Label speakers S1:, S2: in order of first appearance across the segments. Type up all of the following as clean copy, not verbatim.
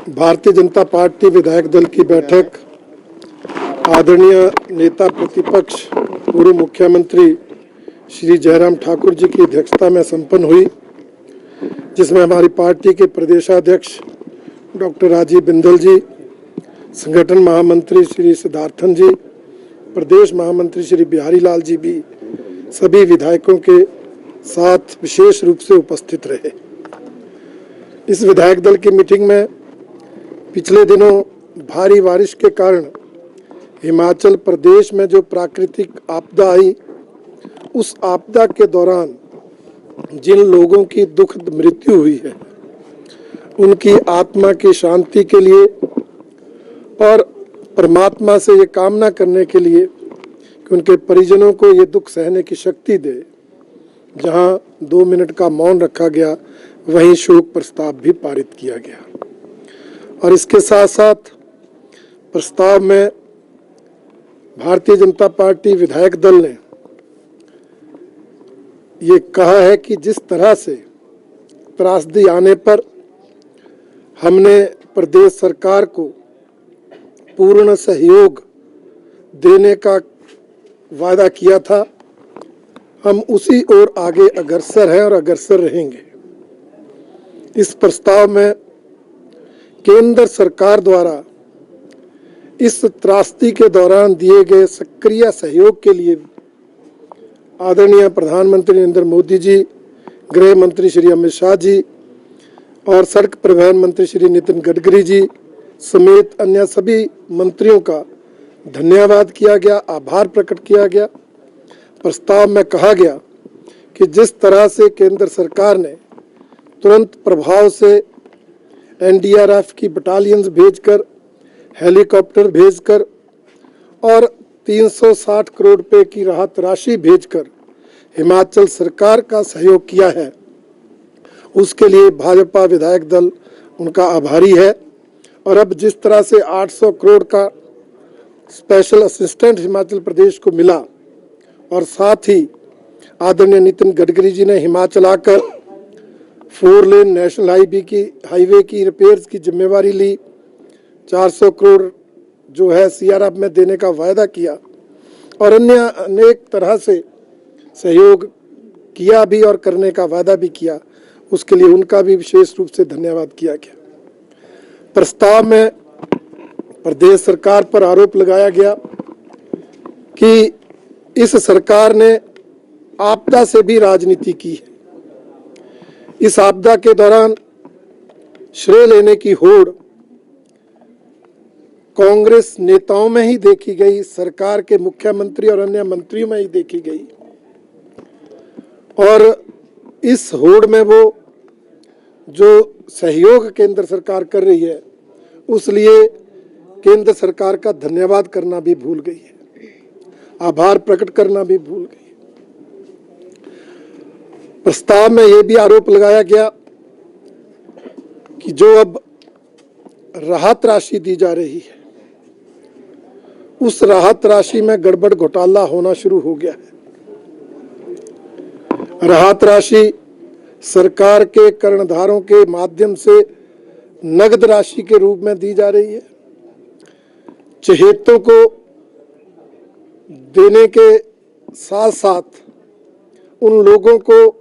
S1: Bharatiya Janata party विधायक दल की बैठक आदरणीय नेता प्रतिपक्ष पूर्व मुख्यमंत्री श्री जयराम ठाकुर जी की अध्यक्षता में संपन्न हुई, जिसमें हमारी पार्टी के प्रदेशाध्यक्ष डॉक्टर राजीव बिंदल जी, संगठन महामंत्री श्री सिद्धार्थन जी, प्रदेश महामंत्री श्री बिहारी लाल जी भी सभी विधायकों के साथ विशेष रूप से उपस्थित रहे। इस विधायक दल की मीटिंग में पिछले दिनों भारी बारिश के कारण हिमाचल प्रदेश में जो प्राकृतिक आपदा आई, उस आपदा के दौरान जिन लोगों की दुखद मृत्यु हुई है, उनकी आत्मा की शांति के लिए और परमात्मा से ये कामना करने के लिए कि उनके परिजनों को ये दुख सहने की शक्ति दे, जहां 2 मिनट का मौन रखा गया, वहीं शोक प्रस्ताव भी पारित किया गया। और इसके साथ साथ प्रस्ताव में भारतीय जनता पार्टी विधायक दल ने ये कहा है कि जिस तरह से त्रासदी आने पर हमने प्रदेश सरकार को पूर्ण सहयोग देने का वादा किया था, हम उसी ओर आगे अग्रसर हैं और अग्रसर रहेंगे। इस प्रस्ताव में केंद्र सरकार द्वारा इस त्रासदी के दौरान दिए गए सक्रिय सहयोग के लिए आदरणीय प्रधानमंत्री नरेंद्र मोदी जी, गृह मंत्री श्री अमित शाह जी और सड़क परिवहन मंत्री श्री नितिन गडकरी जी समेत अन्य सभी मंत्रियों का धन्यवाद किया गया, आभार प्रकट किया गया। प्रस्ताव में कहा गया कि जिस तरह से केंद्र सरकार ने तुरंत प्रभाव से एनडीआरएफ की बटालियंस भेजकर, हेलीकॉप्टर भेजकर और 360 करोड़ रुपए की राहत राशि भेजकर हिमाचल सरकार का सहयोग किया है, उसके लिए भाजपा विधायक दल उनका आभारी है। और अब जिस तरह से 800 करोड़ का स्पेशल असिस्टेंट हिमाचल प्रदेश को मिला और साथ ही आदरणीय नितिन गडकरी जी ने हिमाचल आकर 4 लेन नेशनल हाईवे की रिपेयर्स की जिम्मेवारी ली, 400 करोड़ जो है सीआरएफ में देने का वायदा किया और अन्य अनेक तरह से सहयोग किया भी और करने का वादा भी किया, उसके लिए उनका भी विशेष रूप से धन्यवाद किया गया। प्रस्ताव में प्रदेश सरकार पर आरोप लगाया गया कि इस सरकार ने आपदा से भी राजनीति की है। इस आपदा के दौरान श्रेय लेने की होड़ कांग्रेस नेताओं में ही देखी गई, सरकार के मुख्यमंत्री और अन्य मंत्रियों में ही देखी गई और इस होड़ में वो जो सहयोग केंद्र सरकार कर रही है, उस लिए केंद्र सरकार का धन्यवाद करना भी भूल गई है, आभार प्रकट करना भी भूल गई। प्रस्ताव में यह भी आरोप लगाया गया कि जो अब राहत राशि दी जा रही है, उस राहत राशि में गड़बड़ घोटाला होना शुरू हो गया है। राहत राशि सरकार के कर्णधारों के माध्यम से नगद राशि के रूप में दी जा रही है। चहेतों को देने के साथ साथ उन लोगों को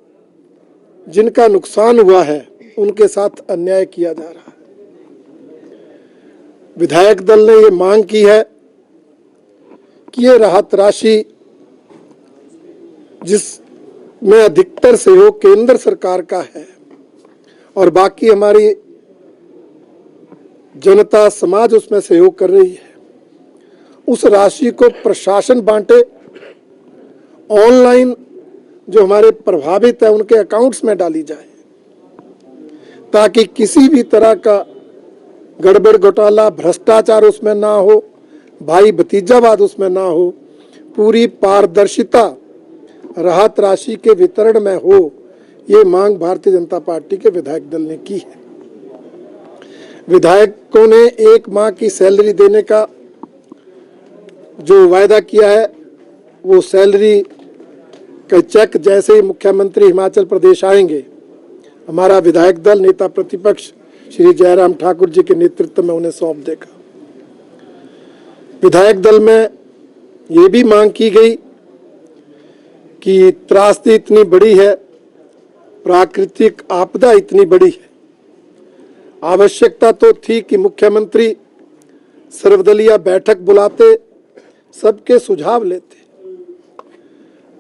S1: जिनका नुकसान हुआ है, उनके साथ अन्याय किया जा रहा है। विधायक दल ने ये मांग की है कि ये राहत राशि, जिसमें अधिकतर सहयोग केंद्र सरकार का है और बाकी हमारी जनता समाज उसमें सहयोग कर रही है, उस राशि को प्रशासन बांटे, ऑनलाइन जो हमारे प्रभावित है उनके अकाउंट्स में डाली जाए, ताकि किसी भी तरह का गड़बड़ घोटाला, भ्रष्टाचार उसमें ना हो, भाई भतीजावाद उसमें ना हो, पूरी पारदर्शिता राहत राशि के वितरण में हो। ये मांग भारतीय जनता पार्टी के विधायक दल ने की है। विधायकों ने 1 माह की सैलरी देने का जो वायदा किया है, वो सैलरी का चेक जैसे ही मुख्यमंत्री हिमाचल प्रदेश आएंगे, हमारा विधायक दल नेता प्रतिपक्ष श्री जयराम ठाकुर जी के नेतृत्व में उन्हें सौंप देगा। विधायक दल में ये भी मांग की गई कि त्रासदी इतनी बड़ी है, प्राकृतिक आपदा इतनी बड़ी है, आवश्यकता तो थी कि मुख्यमंत्री सर्वदलीय बैठक बुलाते, सबके सुझाव लेते,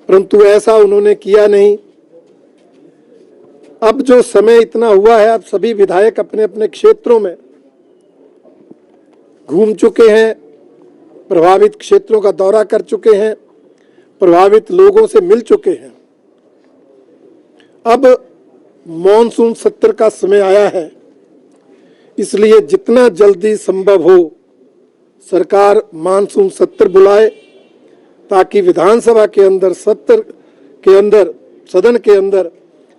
S1: परंतु ऐसा उन्होंने किया नहीं। अब जो समय इतना हुआ है, अब सभी विधायक अपने अपने क्षेत्रों में घूम चुके हैं, प्रभावित क्षेत्रों का दौरा कर चुके हैं, प्रभावित लोगों से मिल चुके हैं। अब मॉनसून सत्र का समय आया है, इसलिए जितना जल्दी संभव हो सरकार मानसून सत्र बुलाए, ताकि विधानसभा के अंदर, सत्र के अंदर, सदन के अंदर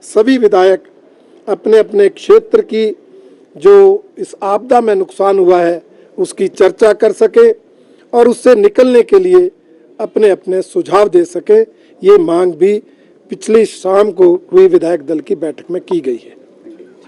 S1: सभी विधायक अपने अपने क्षेत्र की जो इस आपदा में नुकसान हुआ है उसकी चर्चा कर सके और उससे निकलने के लिए अपने अपने सुझाव दे सके। ये मांग भी पिछली शाम को हुई विधायक दल की बैठक में की गई है।